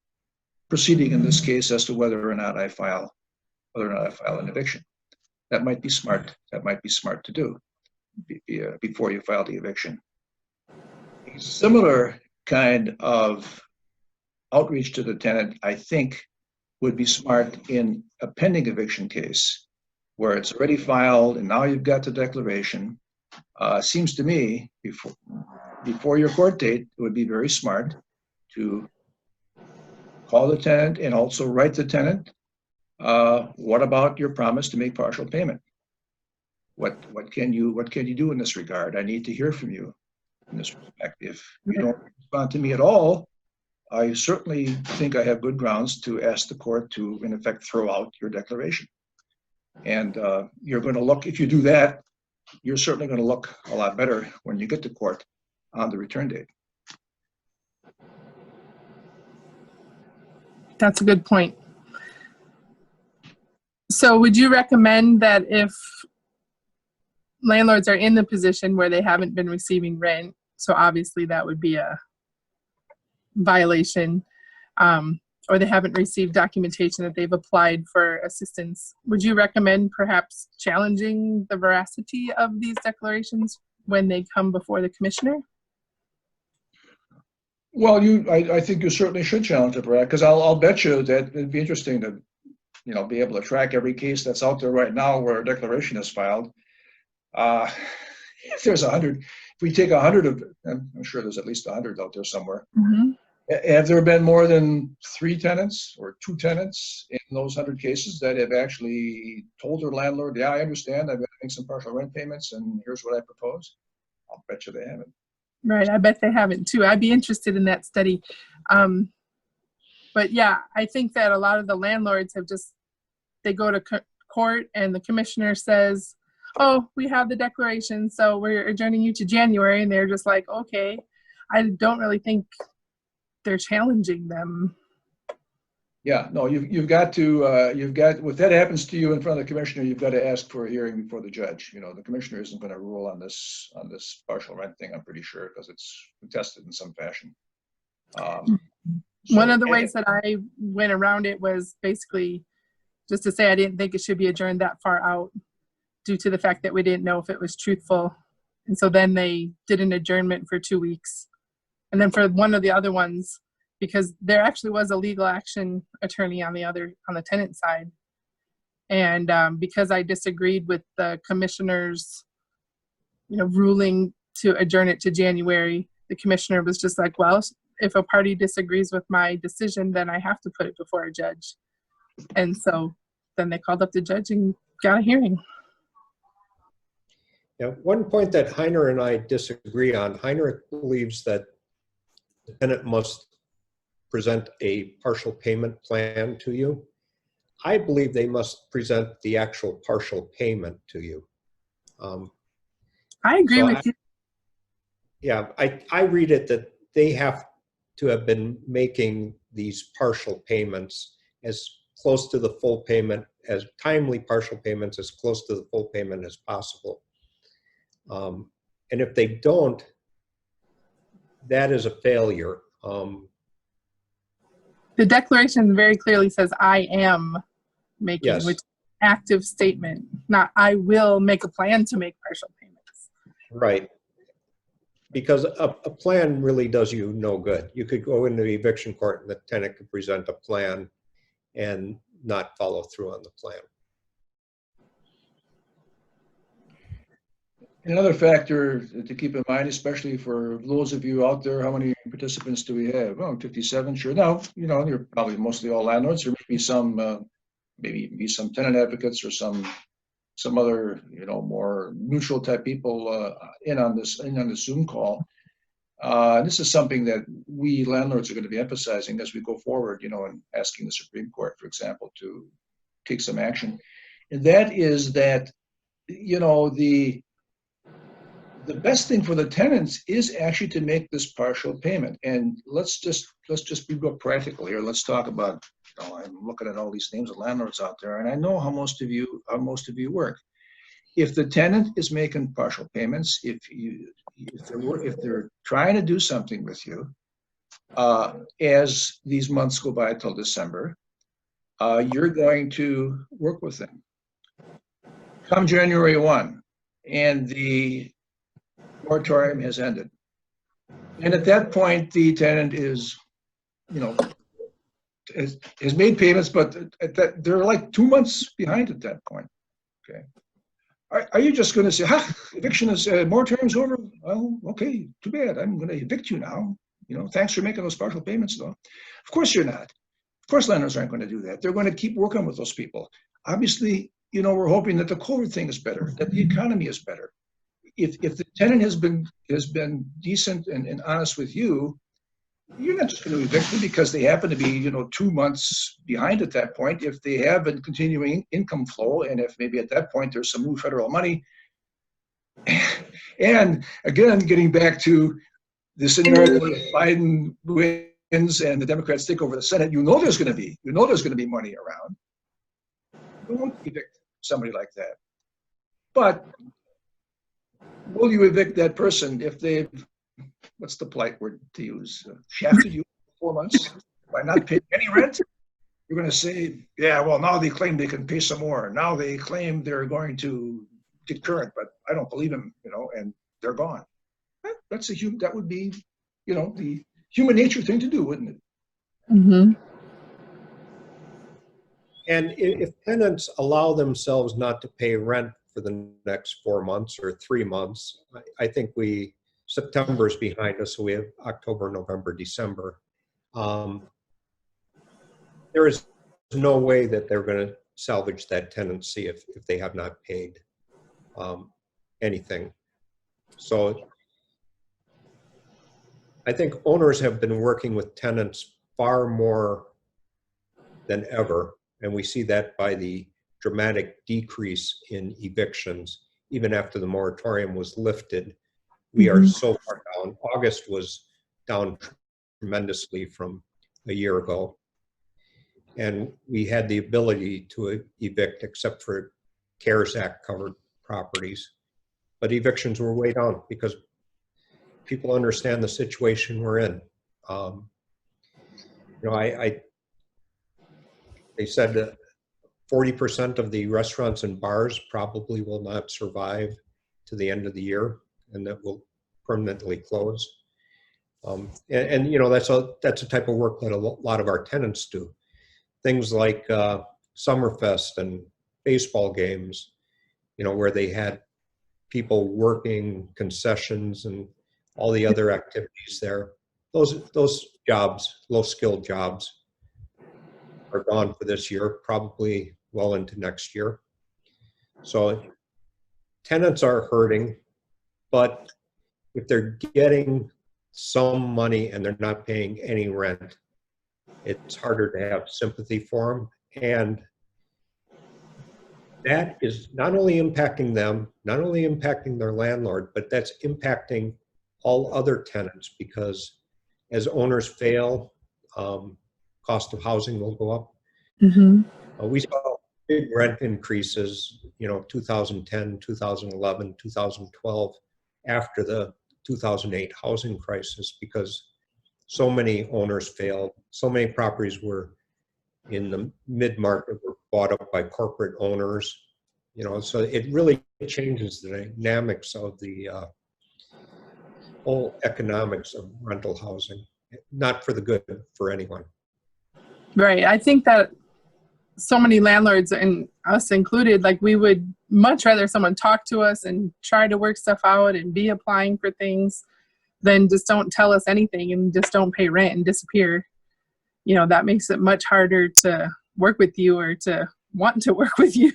proceeding in this case as to whether or not I file an eviction. That might be smart. That might be smart to do before you file the eviction. A similar kind of outreach to the tenant, I think, would be smart in a pending eviction case where it's already filed and now you've got the declaration. Seems to me, before your court date, it would be very smart to call the tenant and also write the tenant, what about your promise to make partial payment? What can you do in this regard? I need to hear from you in this respect. If you don't respond to me at all, I certainly think I have good grounds to ask the court to, in effect, throw out your declaration. And you're going to look, if you do that, you're certainly going to look a lot better when you get to court on the return date. That's a good point. So would you recommend that if landlords are in the position where they haven't been receiving rent, so obviously that would be a violation, or they haven't received documentation that they've applied for assistance, would you recommend perhaps challenging the veracity of these declarations when they come before the commissioner? Well, I think you certainly should challenge it, Brad, because I'll bet you that it'd be interesting to, be able to track every case that's out there right now where a declaration is filed. If there's 100, if we take 100 of, I'm sure there's at least 100 out there somewhere. Mm-hmm. Have there been more than 3 tenants or 2 tenants in those 100 cases that have actually told their landlord, yeah, I understand, I've got to make some partial rent payments and here's what I propose? I'll bet you they haven't. Right, I bet they haven't too. I'd be interested in that study. But yeah, I think that a lot of the landlords have they go to court and the commissioner says, oh, we have the declaration, so we're adjourning you to January. And they're just like, okay. I don't really think they're challenging them. Yeah, no, you've got to, if that happens to you in front of the commissioner, you've got to ask for a hearing before the judge. You know, the commissioner isn't going to rule on this partial rent thing, I'm pretty sure, because it's contested in some fashion. One of the ways that I went around it was basically just to say I didn't think it should be adjourned that far out due to the fact that we didn't know if it was truthful. And so then they did an adjournment for 2 weeks. And then for one of the other ones, because there actually was a legal action attorney on the tenant side. And because I disagreed with the commissioner's, ruling to adjourn it to January, the commissioner was just like, well, if a party disagrees with my decision, then I have to put it before a judge. And so then they called up the judge and got a hearing. Yeah, one point that Heiner and I disagree on, Heiner believes that the tenant must present a partial payment plan to you. I believe they must present the actual partial payment to you. I agree with you. Yeah, I read it that they have to have been making these partial payments as close to the full payment, as timely partial payments as close to the full payment as possible. And if they don't, that is a failure. The declaration very clearly says I am making, Yes. which is an active statement, not I will make a plan to make partial payments. Right. Because a plan really does you no good. You could go into the eviction court and the tenant could present a plan and not follow through on the plan. Another factor to keep in mind, especially for those of you out there, how many participants do we have? Oh, 57, sure. Now, you're probably mostly all landlords. There may be some, maybe some tenant advocates or some other, more neutral type people in on this Zoom call. This is something that we landlords are going to be emphasizing as we go forward, and asking the Supreme Court, for example, to take some action. And that is that, the best thing for the tenants is actually to make this partial payment. And let's just be real practical here. Let's talk about, I'm looking at all these names of landlords out there, and I know how most of you work. If the tenant is making partial payments, if they're trying to do something with you, as these months go by till December, you're going to work with them. Come January 1, and the moratorium has ended. And at that point, the tenant is, has made payments, but they're like 2 months behind at that point. Okay. Are you just going to say, eviction is, moratorium's over? Well, okay, too bad. I'm going to evict you now. Thanks for making those partial payments, though. Of course you're not. Of course landlords aren't going to do that. They're going to keep working with those people. Obviously, we're hoping that the COVID thing is better, that the economy is better. If the tenant has been decent and honest with you, you're not just going to evict them because they happen to be 2 months behind at that point. If they have a continuing income flow, and if maybe at that point there's some new federal money, and again getting back to the scenario where Biden wins and the Democrats take over the Senate, there's going to be money around. You won't evict somebody like that, but will you evict that person if they've, what's the polite word to use, shafted you for 4 months by not paying any rent? You're going to say, yeah, well, now they claim they can pay some more. Now they claim they're going to get current, but I don't believe them, and they're gone. That would be, the human nature thing to do, wouldn't it? Mm-hmm. And if tenants allow themselves not to pay rent for the next 4 months or 3 months, I think September is behind us, so we have October, November, December. There is no way that they're going to salvage that tenancy if they have not paid anything. So I think owners have been working with tenants far more than ever, and we see that by the dramatic decrease in evictions. even after the moratorium was lifted. We are so far down. August was down tremendously from a year ago. And we had the ability to evict except for CARES Act covered properties. But evictions were way down because people understand the situation we're in. You know, they said that 40% of the restaurants and bars probably will not survive to the end of the year, and that will permanently close. And you know, that's a type of work that a lot of our tenants do. Things like Summerfest and baseball games, you know, where they had people working concessions and all the other activities there. Those jobs, low-skilled jobs, are gone for this year, probably well into next year. So tenants are hurting, but if they're getting some money and they're not paying any rent, it's harder to have sympathy for them. And that is not only impacting them, not only impacting their landlord, but that's impacting all other tenants, because as owners fail, cost of housing will go up. We saw big rent increases, you know, 2010, 2011, 2012, after the 2008 housing crisis, because so many owners failed. So many properties were in the mid-market were bought up by corporate owners, you know, so it really changes the dynamics of the whole economics of rental housing, not for the good for anyone. Right. I think that so many landlords, and us included, like, we would much rather someone talk to us and try to work stuff out and be applying for things than just don't tell us anything and just don't pay rent and disappear. You know, that makes it much harder to work with you or to want to work with you.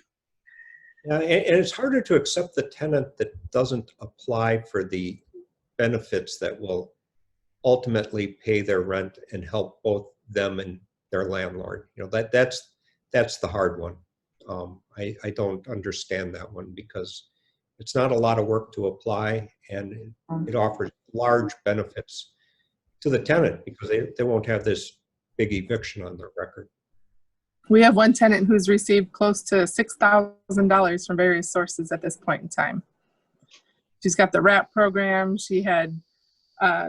Yeah, and it's harder to accept the tenant that doesn't apply for the benefits that will ultimately pay their rent and help both them and their landlord. You know, that's the hard one. I don't understand that one, because it's not a lot of work to apply, and it offers large benefits to the tenant because they won't have this big eviction on their record. We have one tenant who's received close to $6,000 from various sources at this point in time. She's got the RAP program. She had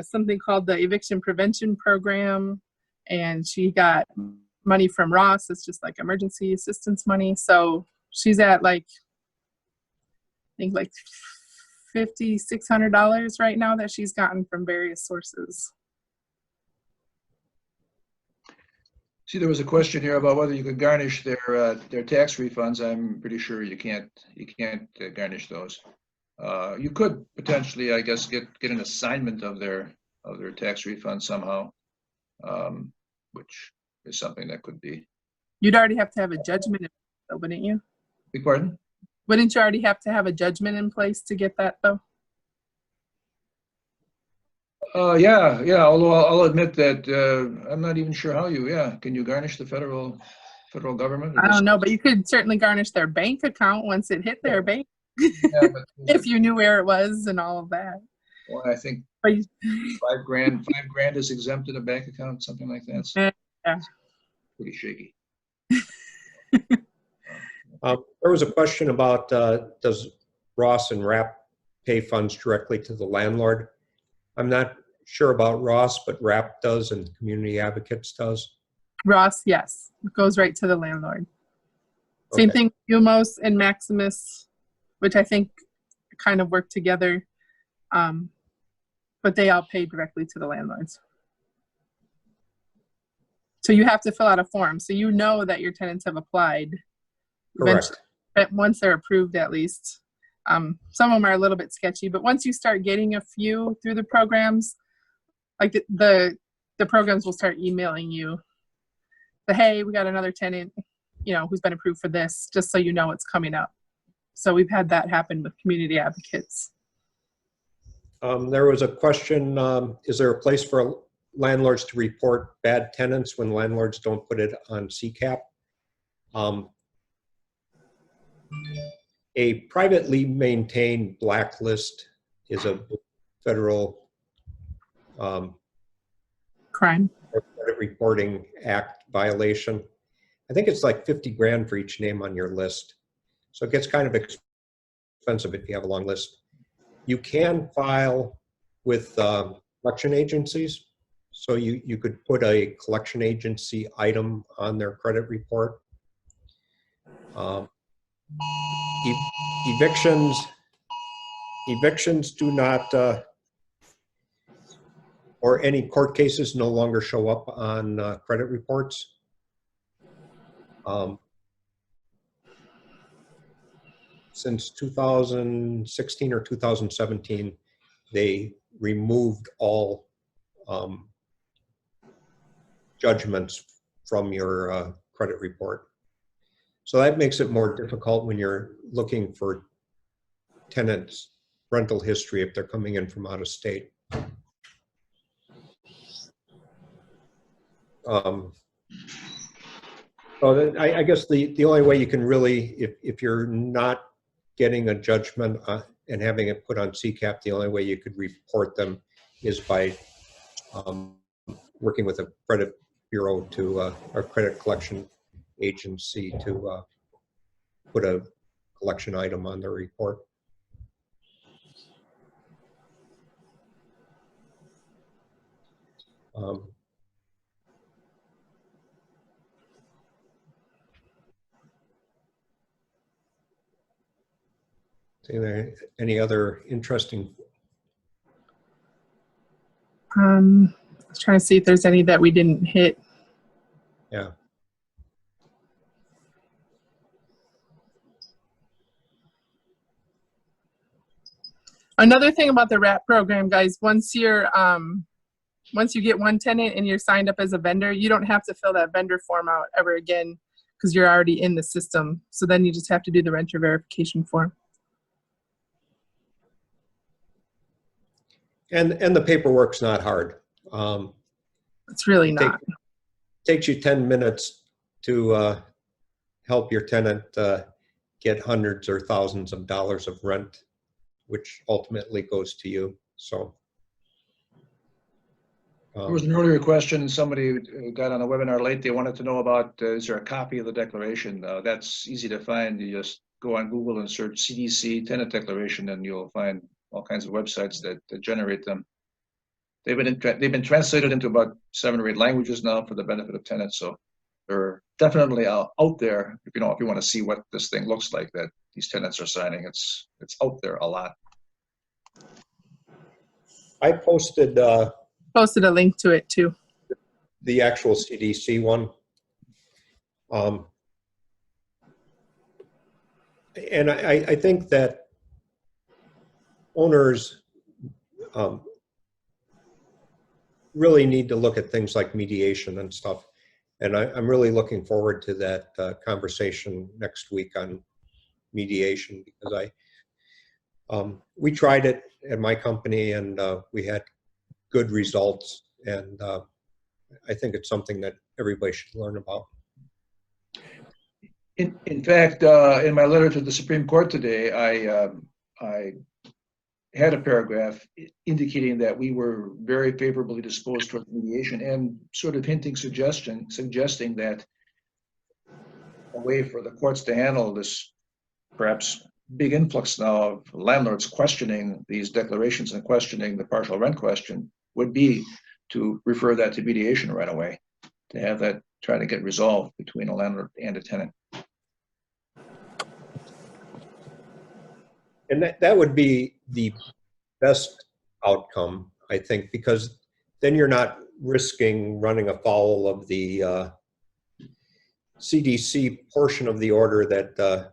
something called the Eviction Prevention Program, and she got money from Ross. It's just like emergency assistance money. So she's at like, I think like $5,600 right now that she's gotten from various sources. See, there was a question here about whether you could garnish their tax refunds. I'm pretty sure you can't garnish those. You could potentially, I guess, get an assignment of their tax refund somehow, which is something that could be. You'd already have to have a judgment in place, though, wouldn't you? Beg pardon? Wouldn't you already have to have a judgment in place to get that, though? Yeah. Although I'll admit that I'm not even sure how you. Yeah, can you garnish the federal government? I don't know, but you could certainly garnish their bank account once it hit their bank. Yeah, but, if you knew where it was and all of that. Well, I think $5 grand is exempt in a bank account, something like that. So yeah. Pretty shaky. There was a question about does Ross and RAP pay funds directly to the landlord? I'm not sure about Ross, but RAP does and Community Advocates does. Ross, yes, it goes right to the landlord. Same thing, Umos and Maximus, which I think kind of work together, but they all pay directly to the landlords. So you have to fill out a form, so you know that your tenants have applied. Correct. Once they're approved, at least. Some of them are a little bit sketchy, but once you start getting a few through the programs, like the programs will start emailing you, hey, we got another tenant, you know, who's been approved for this, just so you know it's coming up. So we've had that happen with Community Advocates. There was a question, is there a place for landlords to report bad tenants when landlords don't put it on CCAP? A privately maintained blacklist is a federal Crime. Credit Reporting Act violation. I think it's like 50 grand for each name on your list. So it gets kind of expensive if you have a long list. You can file with collection agencies. So you could put a collection agency item on their credit report. Evictions do not, or any court cases no longer show up on credit reports. Since 2016 or 2017, they removed all judgments from your credit report. So that makes it more difficult when you're looking for tenants' rental history if they're coming in from out of state. So I guess the only way you can really, if you're not getting a judgment and having it put on CCAP, the only way you could report them is by working with a credit bureau to, or credit collection agency to put a collection item on their report. Any other interesting? I was trying to see if there's any that we didn't hit. Yeah. Another thing about the RAP program, guys, once you get one tenant and you're signed up as a vendor, you don't have to fill that vendor form out ever again because you're already in the system. So then you just have to do the renter verification form. And the paperwork's not hard. It's really not. Takes you 10 minutes to help your tenant get hundreds or thousands of dollars of rent, which ultimately goes to you. So there was an earlier question. Somebody got on a webinar late. They wanted to know about, is there a copy of the declaration? That's easy to find. You just go on Google and search CDC tenant declaration, and you'll find all kinds of websites that generate them. They've been translated into about 7 or 8 languages now for the benefit of tenants. So they're definitely out there. If you want to see what this thing looks like that these tenants are signing, it's out there a lot. I posted A link to it too. the actual CDC one. And I think that owners really need to look at things like mediation and stuff. And I'm really looking forward to that conversation next week on mediation, because we tried it at my company and we had good results. And I think it's something that everybody should learn about. In fact, in my letter to the Supreme Court today, I had a paragraph indicating that we were very favorably disposed toward mediation, and sort of suggesting that a way for the courts to handle this perhaps big influx now of landlords questioning these declarations and questioning the partial rent question would be to refer that to mediation right away, to have that try to get resolved between a landlord and a tenant. And that would be the best outcome, I think, because then you're not risking running afoul of the CDC portion of the order that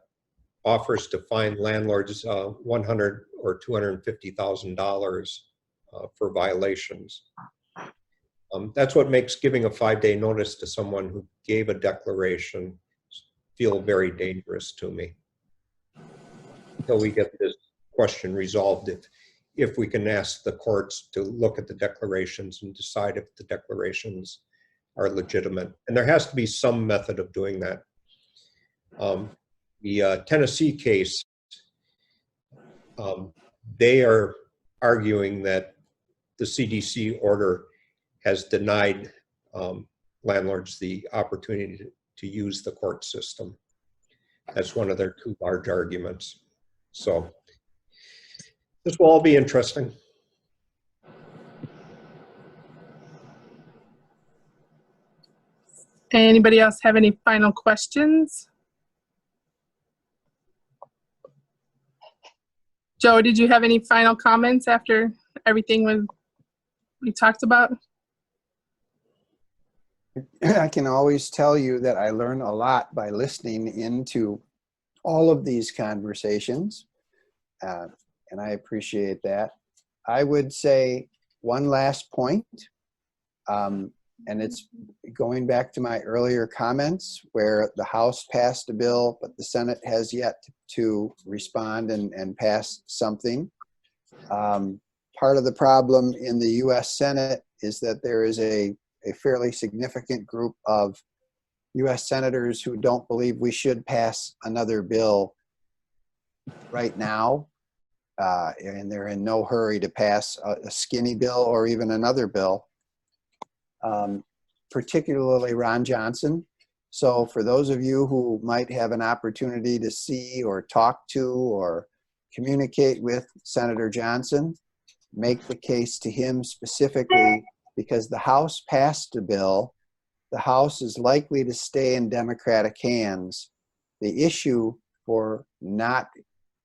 offers to fine landlords $100,000 or $250,000 for violations. That's what makes giving a 5-day notice to someone who gave a declaration feel very dangerous to me. Until we get this question resolved, if we can ask the courts to look at the declarations and decide if the declarations are legitimate. And there has to be some method of doing that. The Tennessee case They are arguing that the CDC order has denied landlords the opportunity to use the court system. That's one of their two large arguments. So this will all be interesting. Anybody else have any final questions? Joe, did you have any final comments after everything we talked about? I can always tell you that I learn a lot by listening into all of these conversations, and I appreciate that. I would say one last point, and it's going back to my earlier comments where the House passed a bill, but the Senate has yet to respond and pass something. Part of the problem in the US Senate is that there is a fairly significant group of US senators who don't believe we should pass another bill right now. And they're in no hurry to pass a skinny bill or even another bill, particularly Ron Johnson. So for those of you who might have an opportunity to see or talk to or communicate with Senator Johnson, make the case to him specifically, because the House passed a bill. The House is likely to stay in Democratic hands. The issue for not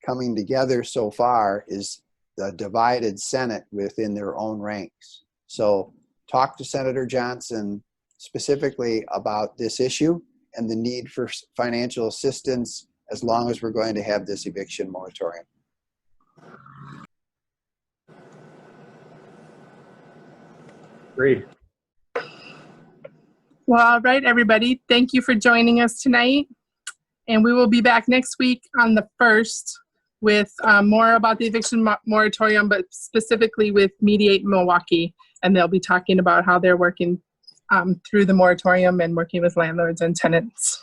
coming together so far is the divided Senate within their own ranks. So talk to Senator Johnson specifically about this issue and the need for financial assistance as long as we're going to have this eviction moratorium. Agreed. Well, all right, everybody. Thank you for joining us tonight. And we will be back next week on the 1st with more about the eviction moratorium, but specifically with Mediate Milwaukee. And they'll be talking about how they're working through the moratorium and working with landlords and tenants.